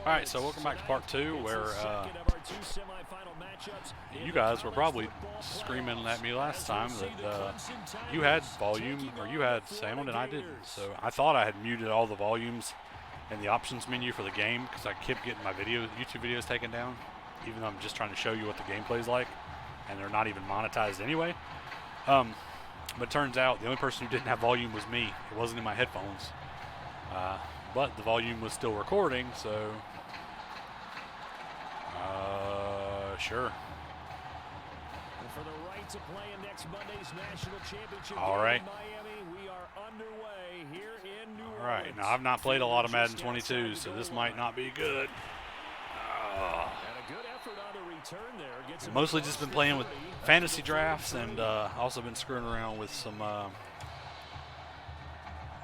All right, so welcome back to part 2, where you guys were probably screaming at me last time that you had volume or you had sound and I didn't. So I thought I had muted all the volumes in the options menu for the game because I kept getting my YouTube videos taken down, even though I'm just trying to show you what the gameplay is like, and they're not even monetized anyway. But it turns out the only person who didn't have volume was me. It wasn't in my headphones. But the volume was still recording, so sure. For the right to play in next Monday's national championship all right. in Miami, we are underway here in New Orleans. All right, now I've not played a lot of Madden 22, so this might not be good. And a good effort on the return there. Gets Mostly just been playing with fantasy drafts and also been screwing around with some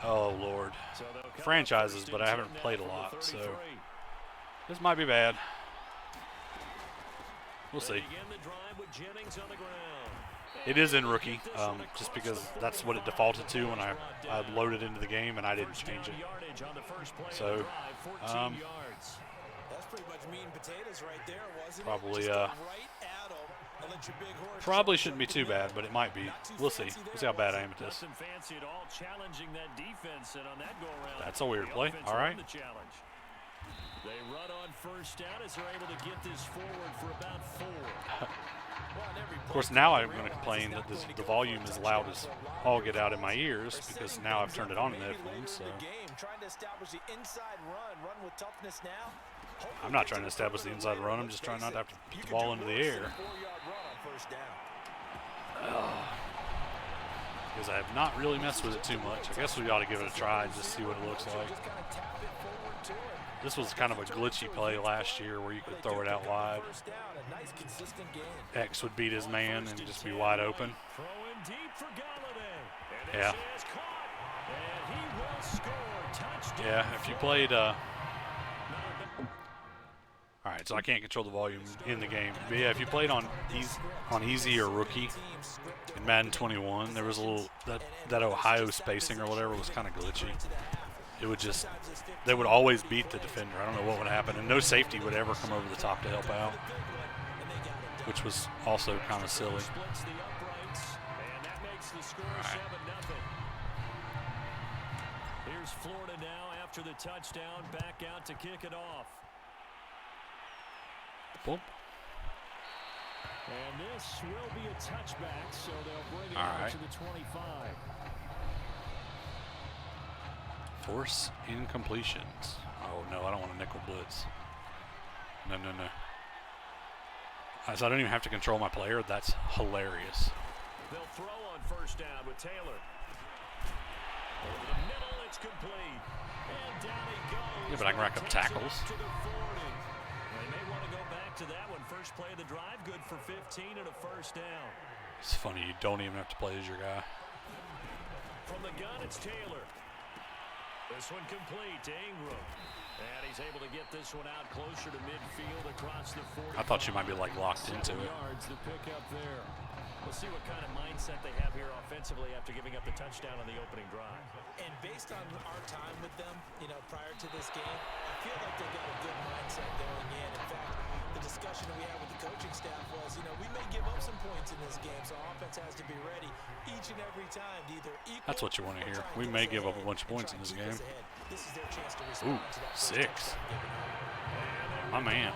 oh Lord, franchises, but I haven't played a lot, so this might be bad. We'll see. It is in rookie, just because that's what it defaulted to when I loaded into the game, and I didn't change it. So, probably shouldn't be too bad, but it might be. We'll see. We'll see how bad I am at this. That's a weird play. All right. They run on first down as they're able to get this forward for about 4. Of course, now I'm going to complain that the volume is loud as all get out in my ears because now I've turned it on in the headphones. So I'm not trying to establish the inside run. I'm just trying not to have to put the ball into the air. Because I have not really messed with it too much. I guess we ought to give it a try and just see what it looks like. This was kind of a glitchy play last year where you could throw it out wide. X would beat his man and just be wide open. Yeah. Yeah, if you played all right, so I can't control the volume in the game. But yeah, if you played on easy or rookie in Madden 21, there was a little that Ohio spacing or whatever was kind of glitchy. It would just, they would always beat the defender. I don't know what would happen. And no safety would ever come over the top to help out, which was also kind of silly. Right. Here's Florida now after the touchdown, back out to kick it off. Boom. And this will be a touchback, so they'll bring it out to the 25. Force incompletions. Oh, no, I don't want a nickel blitz. No. So I don't even have to control my player. That's hilarious. They'll throw on first down with Taylor. Over the middle, it's complete. And down he goes. Yeah, but I can rack up tackles. To the 40. They may want to go back to that one. First play of the drive, good for 15 and a first down. It's funny, you don't even have to play as your guy. From the gun, it's Taylor. This one complete to Ingram. And he's able to get this one out closer to midfield across the 40. I thought you might be like locked into it. Yards to pick up there. We'll see what kind of mindset they have here offensively after giving up the touchdown on the opening drive. And based on our time with them, prior to this game, I feel like they've got a good mindset going in. In fact, the discussion that we had with the coaching staff was, we may give up some points in this game, so offense has to be ready each and every time to either equal. That's what you want to hear. We may give up a bunch of points in this game. This is their chance to respond. Ooh, 6. My man.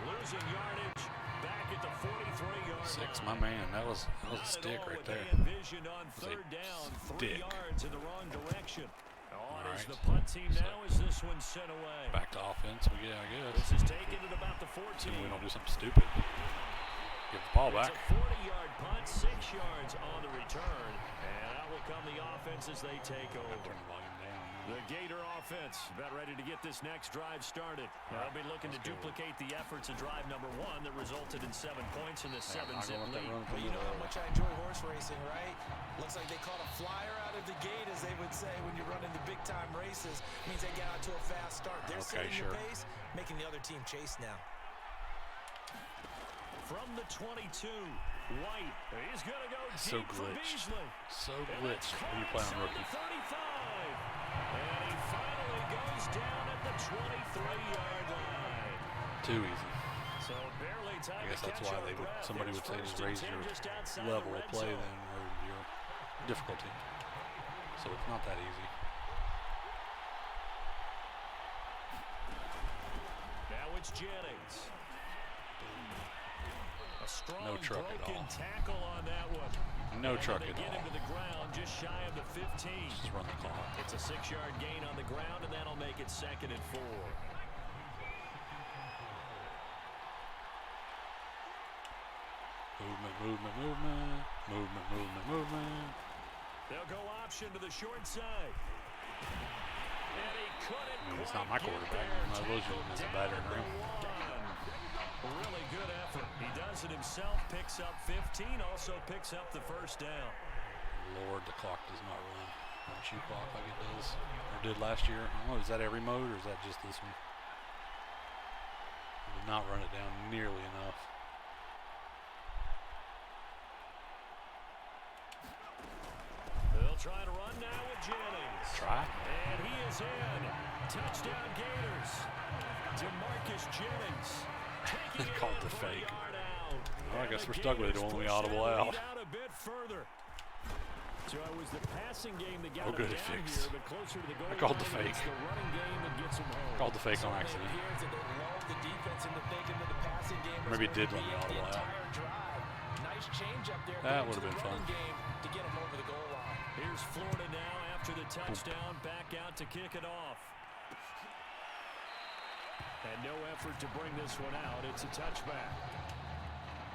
Losing yardage back at the 43-yard 6, my man. That was a stick right there. Vision on third down, 3 yards in the wrong direction. All right. The punt team now as this one sent away. Back to offense, I guess. This is taken at about the 14. See we don't do something stupid. Give the ball back. It's a 40-yard punt, 6 yards on the return. And out will come the offense as they take over. Turn the volume down. The Gator offense about ready to get this next drive started. They'll be looking to duplicate the efforts of drive number 1 that resulted in 7 points in the 7-zip lead. But you know how much I enjoy horse racing, right? Looks like they caught a flyer out of the gate, as they would say when you're running the big-time races. Means they get out to a fast start. They're setting the pace, making the other team chase now. From the 22, White. He's going to go deep so glitched. So glitched when you play on rookie. 35. And he finally down at the 23-yard line. Too easy. So barely time I guess to that's catch why our breath. somebody It's would say first just and raise 10 your just outside level the of red play zone. then, or your difficulty. So it's not that easy. Now it's Jennings. A strong No truck at broken all. tackle on that one. No And truck they at get all. him to the ground just shy of the 15. Just run the clock. It's a 6-yard gain on the ground, and that'll make it 2nd and 4. Movement, movement, movement. Movement, movement, movement. They'll go option to the short side. And he couldn't It's not quite my get quarterback. there. Might as well use him as a Tackled battering down ram. at the 1. Really good effort. He does it himself, picks up 15, also picks up the first down. Lord, the clock does not run on shoe clock like it does, or did last year. I don't know, is that every mode or is that just this one? It did not run it down nearly enough. They'll try to run now with Jennings. Try. And he is in. Touchdown Gators. DeMarcus Jennings. Taking it Called in the for a fake. yard out. Well, I guess And we're the stuck with it Gators when we push audible that out. lead out a bit further. So it was the passing game that got Oh, him good, it down fixed. here, but closer to the goal I called the line, fake. it's the running game that gets him home. Called the fake on It accident. appears that they lulled the defense into thinking that the passing game was Maybe it going did to let be me the audible out. entire drive. Nice change up there. That going would have to the been fun. running game to get him over the goal line. Here's Florida now after the touchdown, back out to kick it off. And no effort to bring this one out. It's a touchback.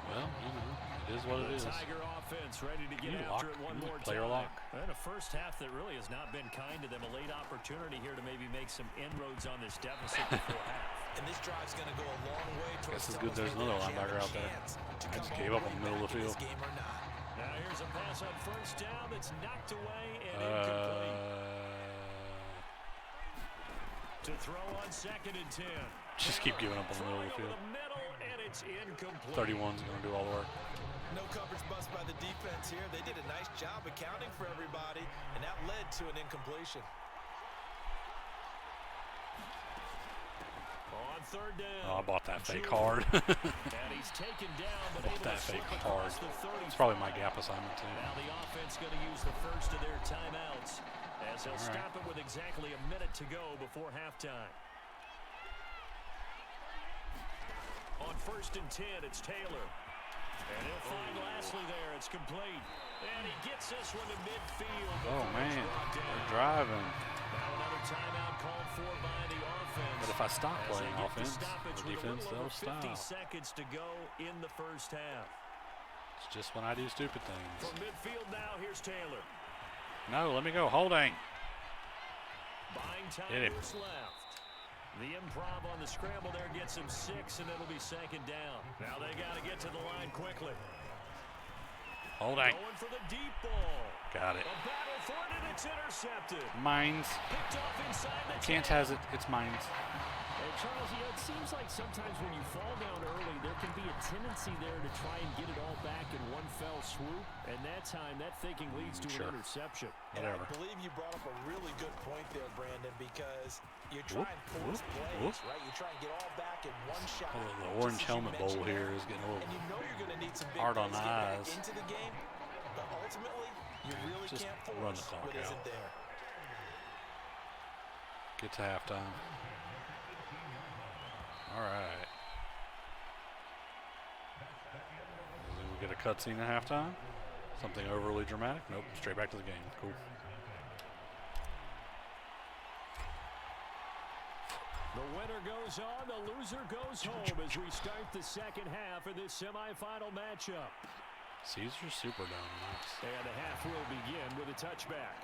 Well, you know, it is what it is. The Tiger offense ready to get You after lock. it one You more player time. lock. And a first half that really has not been kind to them. A late opportunity here to maybe make some inroads on this deficit before half. And this drive's going to go a long way towards Guess it's good there's telling us another whether linebacker out they there. have a chance to I just come gave all up on the way middle of the back in field. this game or not. Now here's a pass on first down that's knocked away and incomplete. To throw on 2nd and 10. Just keep giving up on the middle of the Throwing field. over the middle, and it's incomplete. 31's going to do all the work. No coverage bust by the defense here. They did a nice job accounting for everybody, and that led to an incompletion. On 3rd down. Oh, I bought that fake Jordan. hard. And he's taken down, but Bought able that to fake slip hard. across the 30. It's probably my gap assignment too. Now the offense going to use the first of their timeouts as they'll All right. stop it with exactly a minute to go before halftime. On 1st and 10, it's Taylor. And he'll find Lashley there. It's complete. And he gets this one to midfield. Oh, before man. it's brought down. They're driving. Now another timeout called for by the offense. But if I stop As they playing get the offense stoppage or with a defense, little over they'll 50 stop. seconds to go in the first half. It's just when I do stupid things. From midfield now, here's Taylor. No, let me go. Holding. Buying time Hit him. is left. The improv on the scramble there gets him 6, and it'll be 2nd down. Now they got to get to the line quickly. Holding. Going for the deep ball. Got it. A battle for it, and it's intercepted. Mines. Picked off inside the Chance 10. has it. It's mines. And Charles, you know, it seems like sometimes when you fall down early, there can be a tendency there to try and get it all back in one fell swoop. And that time, that thinking leads to Sure. an interception. Whatever. And I believe you brought up a really good point there, Brandon, because you Whoop, try and force whoop, plays, whoop. right? You try and get all back in one shot. Oh, the just orange as you helmet bowl mentioned here there. is getting a little And you know you're going to need some big hard on plays the to get eyes. back into the game, but ultimately, you really Just can't run the force clock what out. isn't there. Get to halftime. All right. Then we get a cutscene at halftime. Something overly dramatic? Nope. Straight back to the game. Cool. The winner goes on, the loser goes home as we start the second half of this semifinal matchup. Caesar Superdome. Nice. And the half will begin with a touchback.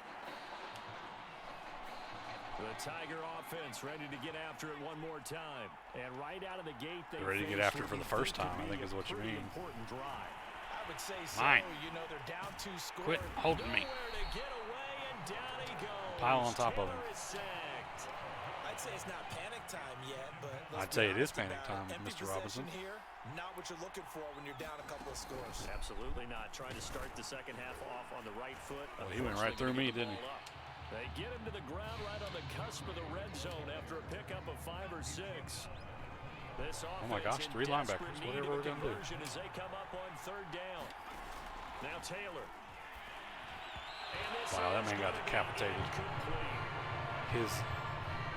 The Tiger offense ready to get after it one more time. And right out of the gate, They're ready to get after it for the first time, I think is what you mean. Important drive. I would say so. Mine. You know, they're down 2 scores. Quit holding me. Nowhere to get away, and down he goes. Pile on top of him. Taylor is sacked. I'd say it's not panic time yet, but I'd let's say be it is honest panic about time, it. Empty Mr. Robinson. possession here, not what you're looking for when you're down a couple of scores. Absolutely not. Trying to start the second half off on the right foot. Well, he went right through me, didn't he? They get him to the ground right on the cusp cusp of the red zone after a pickup of 5 or 6. This Oh my gosh, 3 linebackers. Whatever we're going to do. As they come up on 3rd down. Now Taylor. Wow, that man got decapitated. His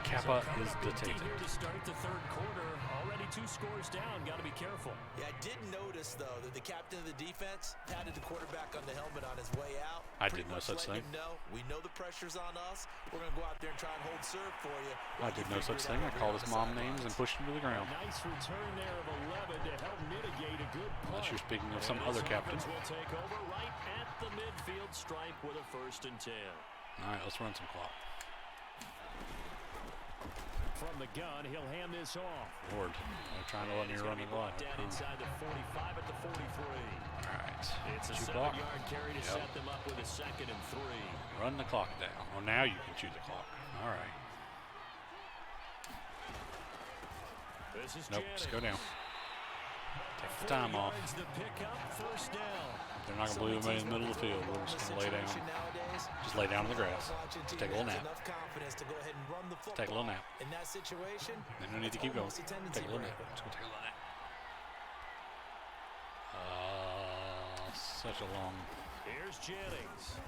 kappa is detated. Here to start the 3rd quarter. Already 2 scores down. Got to be careful. Yeah, I did notice, though, that the captain of the defense patted the quarterback on the helmet on his way out. I did no such thing. We know the pressure's on us. We're going to go out there and try and hold serve for you. I did no such thing. I called his mom names and pushed him to the ground. Nice return there of 11 to help mitigate a good punt. Unless you're speaking of some other captain. Will take over right at the midfield stripe with a 1st and 10. All right, let's run some clock. From the gun, he'll hand this off. Lord, they're trying to let me run the clock. Down inside the 45 at the 43. All right, It's a chew clock. 7-yard carry to set them up with a 2nd and 3. Run the clock down. Oh, now you can chew the clock. All right. This is Nope, just go down. Take the time off. The pickup, 1st down. They're not going to believe me in the middle of the field. We're just going to lay down. Just lay down on the grass. Just take a little nap. Take a little nap. In that situation, Then no need to keep going. Take a little nap. Just go take a little nap. Such a long. Here's Jennings.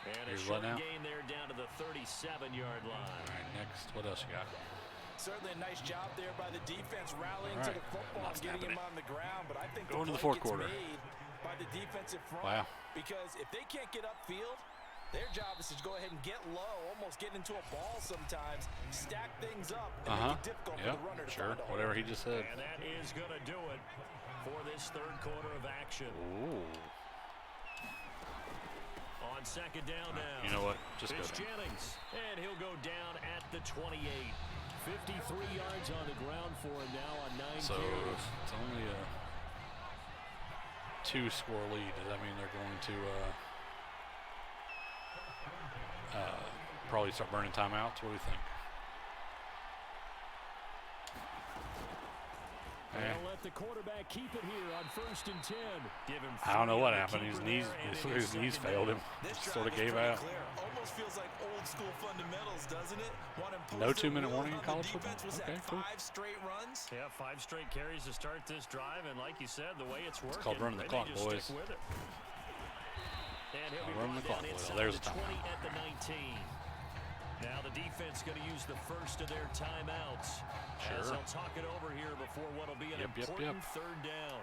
And a Here's short what now? gain there down to the 37-yard line. All right, next. What else you got? certainly a nice job there by the defense rallying right. to the football and getting him on the ground. But I think going to the play fourth gets quarter made by the defensive front. Wow. Because if they can't get upfield, their job is to go ahead and get low, almost get into a ball sometimes, stack things up, and make it difficult for the runner to sure. find a Whatever hole. he just said. And that is going to do it for this third quarter of action. Ooh. On second down now. You know what? Just go It's down. Jennings, and he'll go down at the 28. 53 yards on the ground for him now on 9 So carries. it's only a 2-score lead. Does that mean they're going to probably start burning timeouts? What do you think? They'll let the quarterback keep it here on 1st and 10. Give him I don't know what three to happened. keep His her knees, there, and his knees failed him. This Just sort of drive is gave pretty out. clear. Almost feels like old school fundamentals, doesn't it? No 2-minute warning in college football? Okay, cool. 5 straight runs. Yeah, 5 straight carries to start this drive, and like you said, the way it's working, called running the they clock, may just boys. stick with it. And he'll be Running the brought clock, down boys. inside There's the a 20 timeout. at the 19. Now the defense going to use the first of their timeouts. As Sure. they'll talk it over here before what will be an important third down.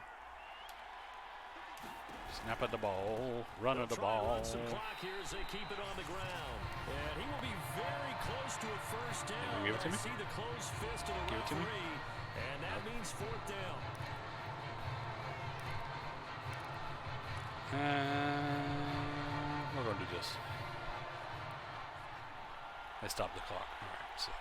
Snap at the ball, run at the They'll try to ball. run some clock here as they keep it on the ground. And he will be very close to a first down. Give it to I me. see the closed fist of the Give it to me. referee, and that means 4th down. We're going to do this. They stopped the clock. All right, so.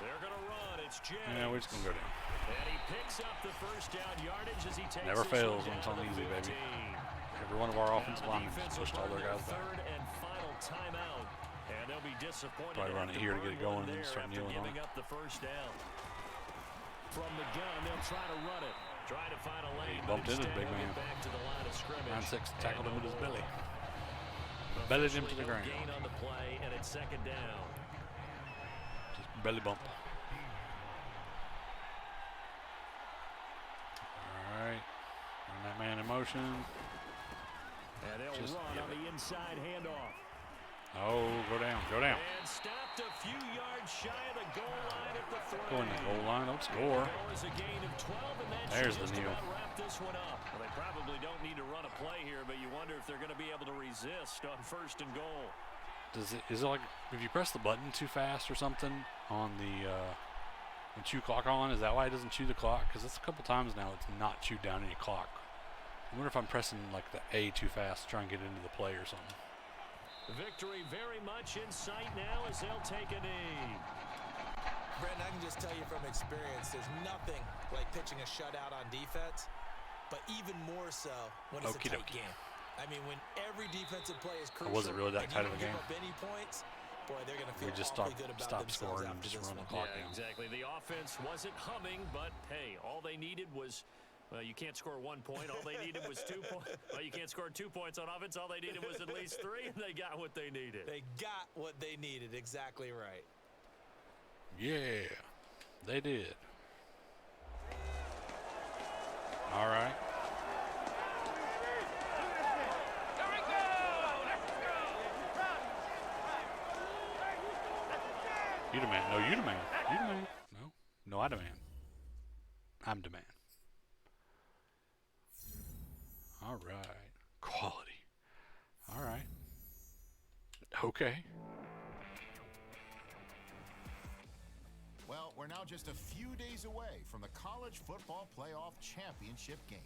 They're going to run. It's Jennings. Yeah, we're just going to go down. And he picks up the first down yardage as he takes Never this fails one when it's down on to easy, the baby. 15. Every one of our offensive Now the linemen defense just pushed will all their burn guys their back. third and final timeout. And they'll be disappointed. Probably run to it have here to get it burn going one and there start after kneeling on giving it. up the first down. From the gun, they'll try to run it. Try to find a lane. He bumped but into the instead big he'll man. get back to the line of scrimmage. 9-6 tackled him with his belly. Officially Bellied him to the no ground. gain on the play, and it's second down. Just belly bump. All right. Run that man in motion. And they'll Just run give on it. the inside handoff. Oh, go down, go down. And stopped a few yards shy of the goal line at the 3. Go in the goal line, don't score. Goal is a gain of 12, and that There's should the just kneel. about wrap this one up. Well, they probably don't need to run a play here, but you wonder if they're going to be able to resist on 1st and goal. Is it like if you press the button too fast or something on the chew clock on? Is that why it doesn't chew the clock? Because it's a couple times now it's not chewed down any clock. I wonder if I'm pressing like the A too fast to try and get into the play or something. Victory very much in sight now as they'll take a knee. Brandon, I can just tell you from experience, there's nothing like pitching a shutout on defense, but even more so when it's a tight Okey-dokey. game. I mean, when every defensive play is crucial, Was it really that and tight you of a don't game? give up any points, boy, they're going to feel We just awfully good about stopped themselves scoring and after just this run one. the clock Yeah, down. exactly. The offense wasn't humming, but hey, all they needed was Well, you can't score 1 point. All they needed was 2 points. Well, you can't score 2 points on offense. All they needed was at least 3, and they got what they needed. They got what they needed. Exactly right. Yeah, they did. All right. You demand. No, you demand. You demand. No, I demand. I'm demand. All right. Quality. All right. Okay. Well, we're now just a few days away from the College Football Playoff Championship game,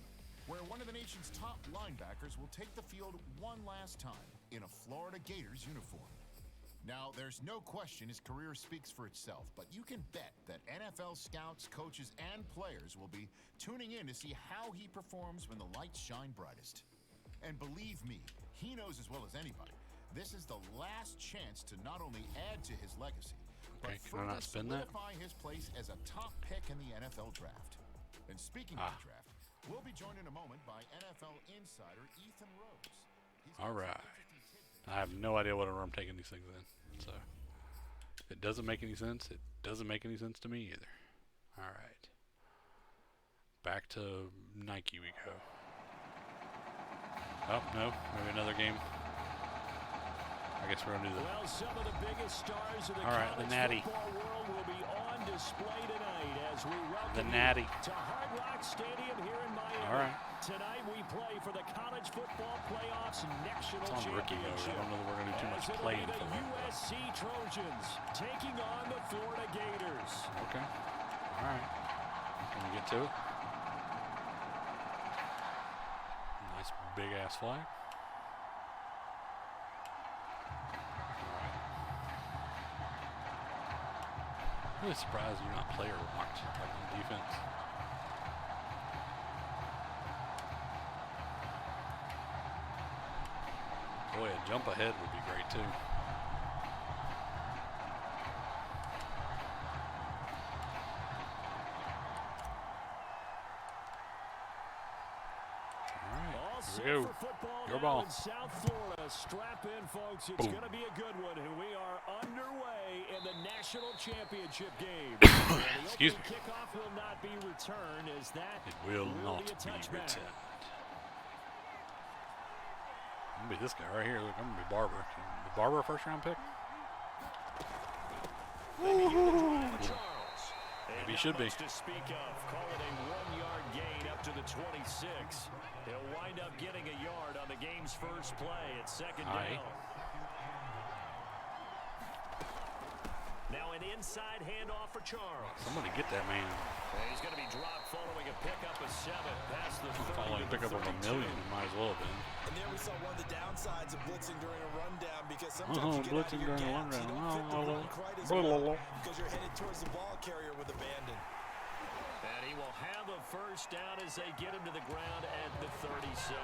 where one of the nation's top linebackers will take the field one last time in a Florida Gators uniform. Now, there's no question his career speaks for itself, but you can bet that NFL scouts, coaches, and players will be tuning in to see how he performs when the lights shine brightest. And believe me, he knows as well as anybody, this is the last chance to not only add to his legacy, but further solidify his place as a top pick in the NFL draft. And speaking of the draft, we'll be joined in a moment by NFL insider Ethan Rose. All right. I have no idea what order I'm taking these things in. So, if it doesn't make any sense, it doesn't make any sense to me either. All right. Back to Nike we go. Oh, no. Maybe another game. I guess we're going to do the... Well, some of the biggest stars of the the Natty. football world will be on display tonight as we welcome The Natty. to Hard Rock Stadium here in Miami. All right. Tonight we play for the College Football Playoffs National It's on rookie mode. I Championship. don't know that we're going to do too much As it'll playing be for the them. USC Trojans taking on the Florida Gators. Okay. All right. Can we get to it? Nice big ass flag. I'm really surprised you're not player locked like on defense. Boy, a jump ahead would be great too. All Here we set go. for football Your now ball. in South Florida. Strap in, folks. It's going to be a good one. And we are underway in the national championship game. Excuse me. Kickoff will not be returned as that It will not be a be touchback. returned. I'm going to be this guy right here. Look, I'm going to be Barber. Is Barber a first round pick? Charles. Maybe he should be. To speak of, call it a 1-yard gain up to the 26. He'll wind up getting a yard on the game's first play at second down. Now an inside handoff for Charles. Somebody get that man. He's going to be dropped following a pickup of 7 past the 30. Following a pickup of $1 million. It might as well have been. And there we saw one of the downsides of blitzing during a rundown because sometimes you get out of your gaps, you don't fit the run quite as well because you're headed towards the ball carrier with abandon. And he will have a first down as they get him to the ground at the 37.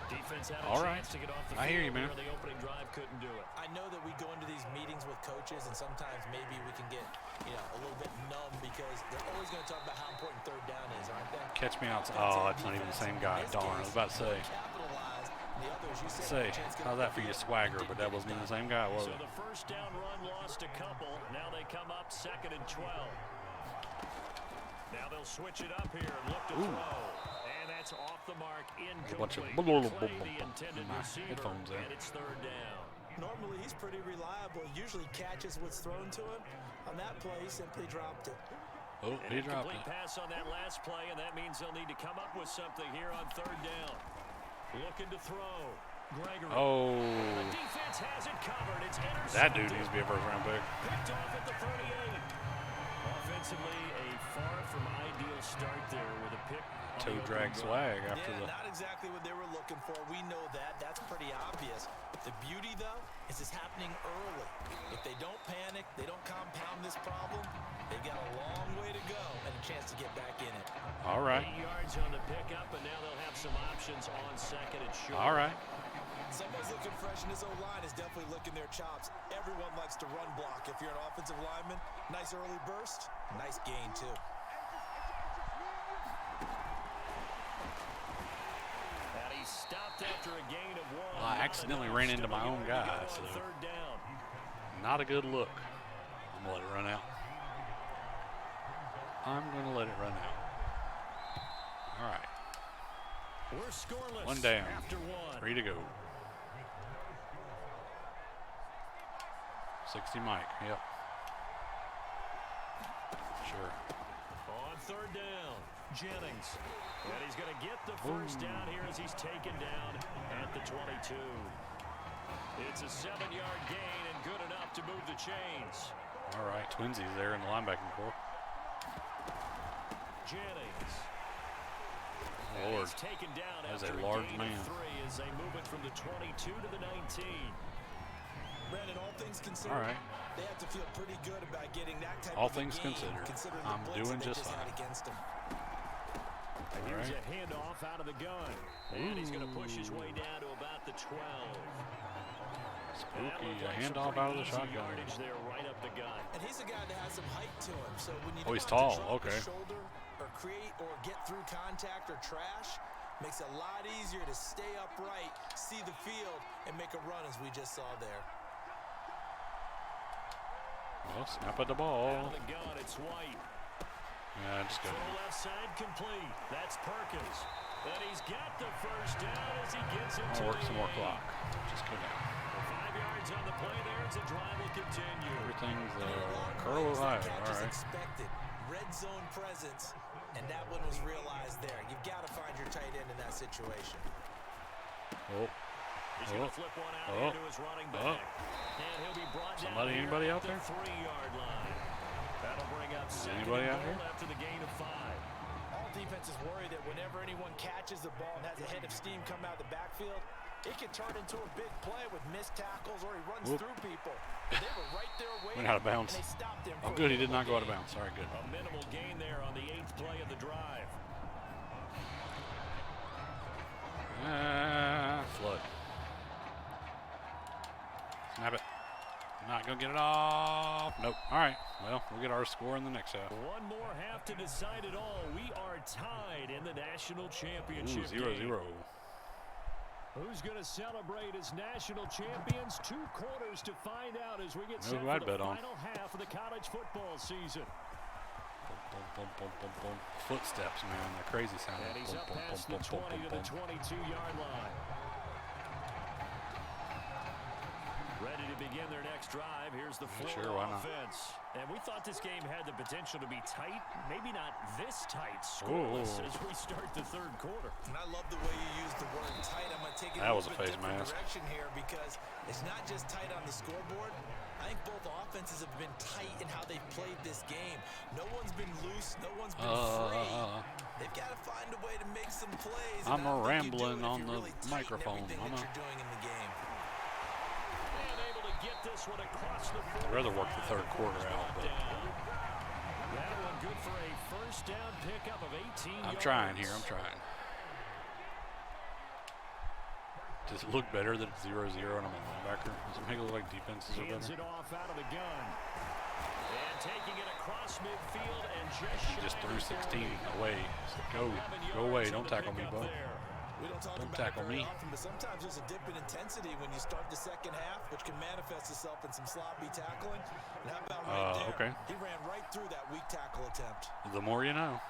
Defense had a chance to get off the field. I hear you, man. The opening drive couldn't do it. I know that we go into these meetings with coaches and sometimes maybe we can get, a little bit numb because they're always going to talk about how important third down is, aren't they? Catch me outside. Oh, that's not even the same guy. Darn, I was about to say. How's that for your swagger? But that wasn't even the same guy, was So it? the first down run lost a couple. Now they come up 2nd and 12. Now they'll switch it up here and look to throw. And that's off the mark, incomplete. Clay, the intended receiver, headphones there. and it's 3rd down. Normally he's pretty reliable. Usually catches what's thrown to him. On that play, he simply dropped it. Oh, he dropped Complete it. pass on that last play, and that means they'll need to come up with something here on 3rd down. Looking to throw. Gregory. Oh, The defense has it covered. It's intercepted. that dude needs to be a first round pick. Picked off at the 38. Offensively, a far from ideal start there with a pick. Toe drag swag after the. Not exactly what they were looking for. We know that. That's pretty obvious. The beauty, though, is it's happening early. If they don't panic, they don't compound this problem, they got a long way to go and a chance to get back in it. All right. 8 yards on the pickup, and now they'll have some options on 2nd and short. All right. Somebody's looking fresh, and his O-line is definitely licking their chops. Everyone likes to run block. If you're an offensive lineman, nice early burst, nice gain, too. left after a gain of 1. Well, I accidentally ran into my own guy, so third down. not a good look. I'm going to let it run out. I'm going to let it run out. All right. We're scoreless. 1 down. After 1. 3 to go. 60 Mike. Yep. Sure. On third down, Jennings. And he's going to get the first down here as he's taken down at the 22. It's a 7-yard gain and good enough to move the chains. All right. Twinsies there in the linebacking core. Jennings. Lord. He's taken down That is after a large gain man. of 3 as they move it from the 22 to the 19. Brandon, all things considered, All right. they have to feel pretty good about getting that type All of a things game, considered, considering I'm the blitz doing that they just had fine. against them. And here's a handoff out of the gun. And he's going to push his way down to about the 12. Spooky. A handoff out of the shotgun. There, right up the gut. And he's a guy that has some height to him, so when you Oh, he's don't have to tall. drop the Okay. shoulder or create or get through contact or trash, makes it a lot easier to stay upright, see the field, and make a run as we just saw there. Well, snap at the Out ball. of the gun, it's White. Yeah, just go. Full left side complete. That's Perkins. And he's got the first down as he gets into I'll work some more the clock. Just go down. 5 yards on the play there as the drive will continue. Everything's Long curl plays, high. that catch All is right. expected. Red zone presence, and that one was realized there. You've got to find your tight end in that situation. Oh, He's going to flip one out Oh. into his running back. And he'll be brought Somebody, down anybody here out at there? the 3-yard line. That'll bring up second anybody and out goal here? after the gain of 5. All defenses worry that whenever anyone catches the ball and has a head of steam come out of the backfield, it can turn into a big play with missed tackles or he runs Whoop. through people. But they were right there waiting. Went out of bounds. And they stopped him Oh, for a good. He did minimal not go out of gain. bounds. All right, good. A minimal gain there on the 8th play of the drive. Flood. Snap it. Not going to get it off. Nope. All right. Well, we'll get our score in the next half. One more half to decide it all. We are tied in the national Ooh, championship 0-0. game. Who's going to celebrate as national champions? 2 quarters to find out as we get set who for I'd the bet on. final half of the college football season. Boom, boom, boom, boom, boom. Footsteps, man. They're crazy sounding. And he's Boom, up boom, past boom, the boom, 20 to boom, the boom. 22-yard line. Ready to begin their next drive. Here's the Florida Sure, why not? offense. And we thought this game had the potential to be tight. Maybe not this tight. Scoreless Ooh. as we start the 3rd quarter. And I love the way you use the word tight. I'm going to take it That a was little a bit face different mask. direction here because it's not just tight on the scoreboard. I think both offenses have been tight in how they've played this game. No one's been loose. No one's been free. They've got to find a way to make some plays. I'm and I don't think you do rambling it if on you're the really tight in microphone. everything I'm that you're doing in the game. And able to get this one across the I'd rather work the 3rd quarter out, but that one good for a first down pickup of 18 I'm yards. trying here. I'm trying. Does it look better that it's 0-0 and I'm a linebacker? Does it make it look like defenses are Hands better? it off out of the gun. And taking it across midfield and just He just shy threw of 16 40. away. Go. 11 Go away. yards Don't on the tackle me, pickup bud. there. We don't talk Don't about tackle it very me. often, but sometimes there's a dip in intensity when you start the second half, which can manifest itself in some sloppy tackling. And how about right there? Okay. He ran right through that weak tackle attempt. The more you know.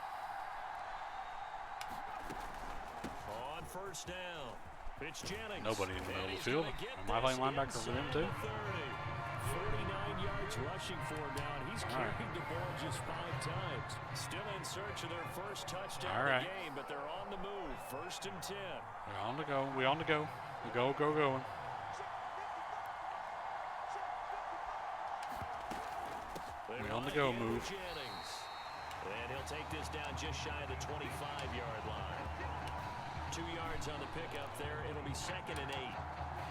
On first down. It's Jennings. Nobody in the middle of the And he's field. gonna get Am I playing this linebacker for them inside too? the 30. 49 yards rushing for him now. He's All right. carried the ball just 5 times. Still in search of their first touchdown All of right. the game, but they're on the move. 1st and 10. We're on the go. We on the go. We go, go, going. We on the go move. Jennings. And he'll take this down just shy of the 25-yard line. 2 yards on the pickup there. It'll be 2nd and 8.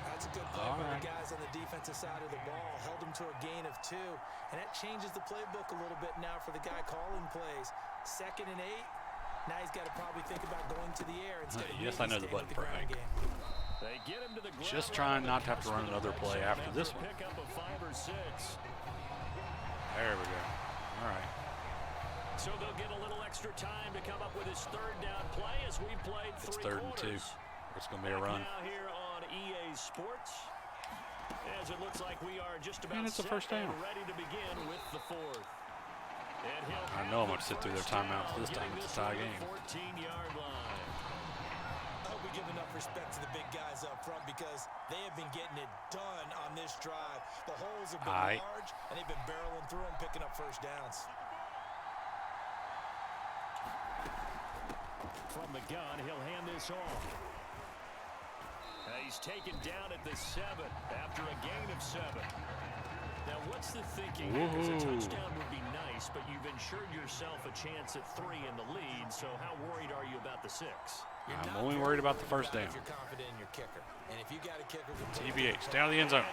That's a good play All by right. the guys on the defensive side of the ball. Held him to a gain of 2. And that changes the playbook a little bit now for the guy calling plays. 2nd and 8. Now he's got to probably think about going to the air instead of Yes, I know the maybe button staying for with the Hank. ground game. They get him to the ground. Just trying not to have to run another play after this one. Pickup of 5 or 6. There we go. All right. So they'll get a little extra time to come up with his 3rd down play as we played 3 It's 3rd and 2. quarters. it's going to be a run. Now here on EA Sports, as it looks like we are just about And it's a first down. ready to begin with the fourth. And I know I'm going to sit through their timeouts this time. It's a tie game. 14-yard line. I hope we give enough respect to the big guys up front because they have been getting it done on this drive. The holes have been large, and they've been barreling through them, picking up first downs. From the gun, he'll hand this off. He's taken down at the 7 after a gain of 7. Now, what's the thinking? Because a touchdown would be nice, but you've ensured yourself a chance at 3 in the lead, so how worried are you about the 6? I'm only worried about the first down. If you're confident in your kicker. And if you got a kicker with TBH, stay out of the end zone.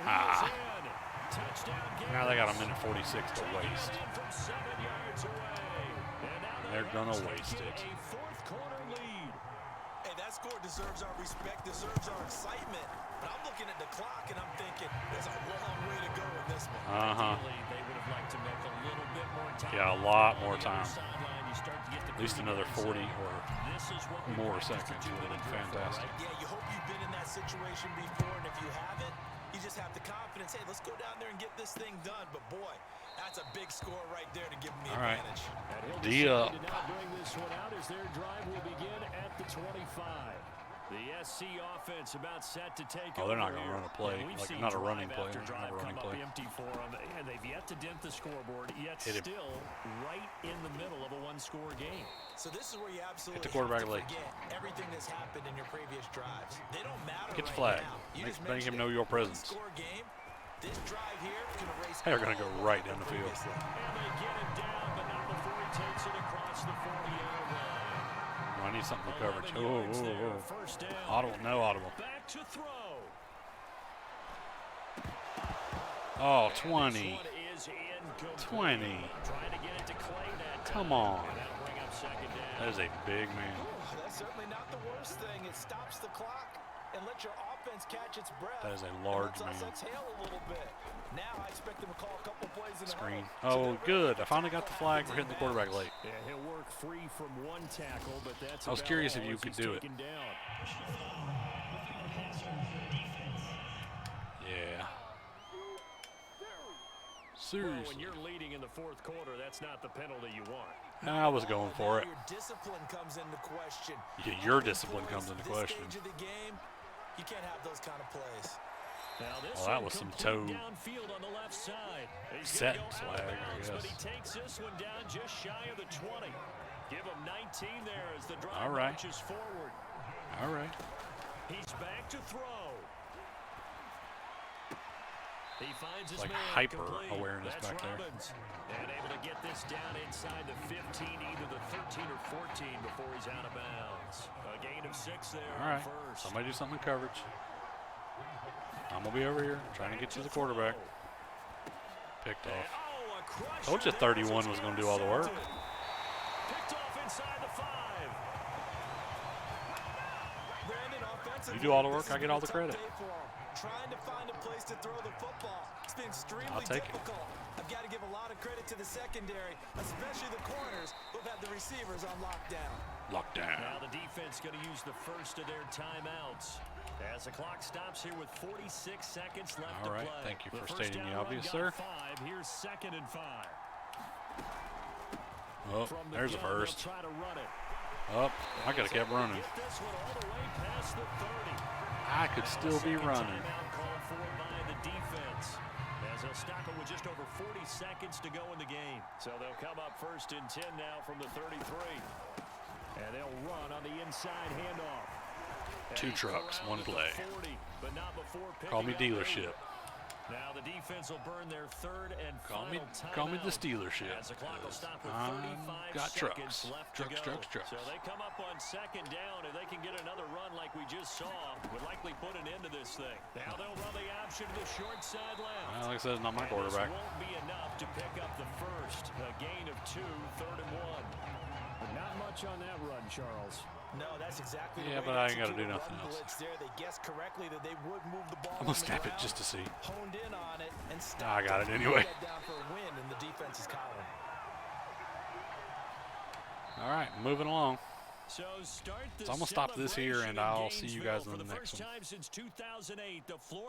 Touchdown Now they got a minute 46 to waste. from 7 yards away. And now They're going to waste it. A fourth quarter lead. Hey, that score deserves our respect, deserves our excitement. But I'm looking at the clock and I'm thinking there's a long way to go in this one. Ideally, they would have liked to make a little bit more time. Yeah, a lot more time. Sideline, you start to get the At least another 40 or This is what we more practiced seconds to do would have to been the drift, fantastic. right? Yeah, you hope you've been in that situation before, and if you haven't, you just have the confidence, hey, let's go down there and get this thing done. But boy, that's a big score right there to give them the All right. advantage. And he'll D up. decide to now bring this one out as their drive will begin at the 25. The SC offense about set to take Oh, they're not over going to here. run a play. And we've Like, seen not a drive running play. after Not drive a running come up play. empty for them, and they've yet to dent the scoreboard, yet Hit him. still right in the middle of a one-score game. So this is where you absolutely quarterback have to late. forget everything that's happened in your previous drives. They don't matter Get the right flag. now. You Make just him mentioned know it. your presence. One-score game. This drive here is going to race. They're going to go all right over down the field. previously. And they get him down, but not before he takes it across the 40-yard line. I need something for coverage. 11 yards there, Oh. first down. Audible. No audible. Back to throw. Oh, And 20. this one is incomplete. 20. Trying to get it to Clay that time. Come on. And that'll bring up second down. That is a big man. Ooh, that's certainly not the worst thing. It stops the clock and lets your offense catch its breath. That is a and large lets us man. exhale a little bit. Now I expect them to call a couple plays in Screen. a row. Oh, good. I finally got the flag for hitting the quarterback late. Yeah, he'll work free from one tackle, but that's I was about curious all if you as could he's do it. taken down. Yeah. Well, when Seriously. you're leading in the fourth quarter, that's not the penalty you want. I was going for it. Your discipline comes into question. Yeah, your discipline comes into This question. stage of the game, you can't have those kind of plays. Now this Well, that one was some complete toe downfield on the left side. He's set gonna go out flag, of I bounds, but guess. he takes this one down just shy of the 20. Give him 19 there as the drive All right. marches forward. All right. He's back to throw. He finds his Like man hyper complete. awareness That's back there. Robbins. And able to get this down inside the 15, either the 13 or 14 before he's out of bounds. A gain of 6 there All right. first. Somebody do something in coverage. I'm going to be over here trying to get to the quarterback. Picked off. Oh, a crusher Told you there 31 as was he's going to do all the work. intercepted. Picked off inside the 5. Brandon, offensively, You do all the this work, has I get been all a the tough credit. day for 'em. Trying to find a place to throw the football. It's been extremely I'll take it. difficult. I've got to give a lot of credit to the secondary, especially the corners who've had the receivers on lockdown. Now Lockdown. the defense going to use the first of their timeouts. As the clock stops here with 46 seconds left All to right, play. thank you for first stating down the run obvious, got sir. 5. Here's 2nd and 5. Oh, From the there's a gun, they'll first. try to run it. Oh, I could have kept running. Get this one all the way past the 30. I could still be Second running. timeout called for by the defense. As they'll stop it with just over 40 seconds to go in the game. So they'll come up 1st and 10 now from the 33. And they'll run on the inside handoff. And 2 he's trucks, around 1 at the play. 40, but not before Call me picking up dealership. 8. Now the defense will burn their 3rd and Call me final the timeout. dealership. As the clock will stop with I've 35 got seconds trucks. left Trucks, to go. trucks. So they come up on 2nd down. If they can get another run like we just saw, would likely put an end to this thing. Now they'll run the option to the short side left. Well, like I said, it's not my And quarterback. This won't be enough to pick up the first. A gain of 2, 3rd and 1. But not much on that run, Charles. No, that's exactly Yeah, the way but to I ain't gotta execute do a nothing run else. blitz there. They guessed correctly that they would move the ball I'm on going to the snap it ground, just to see. honed in on it, and I got it stopped anyway. Get down for a win in the defense's column. All right, moving along. So start the So I'm going to stop this here, and I'll see you guys in for the the next first one. time since 2008, the Florida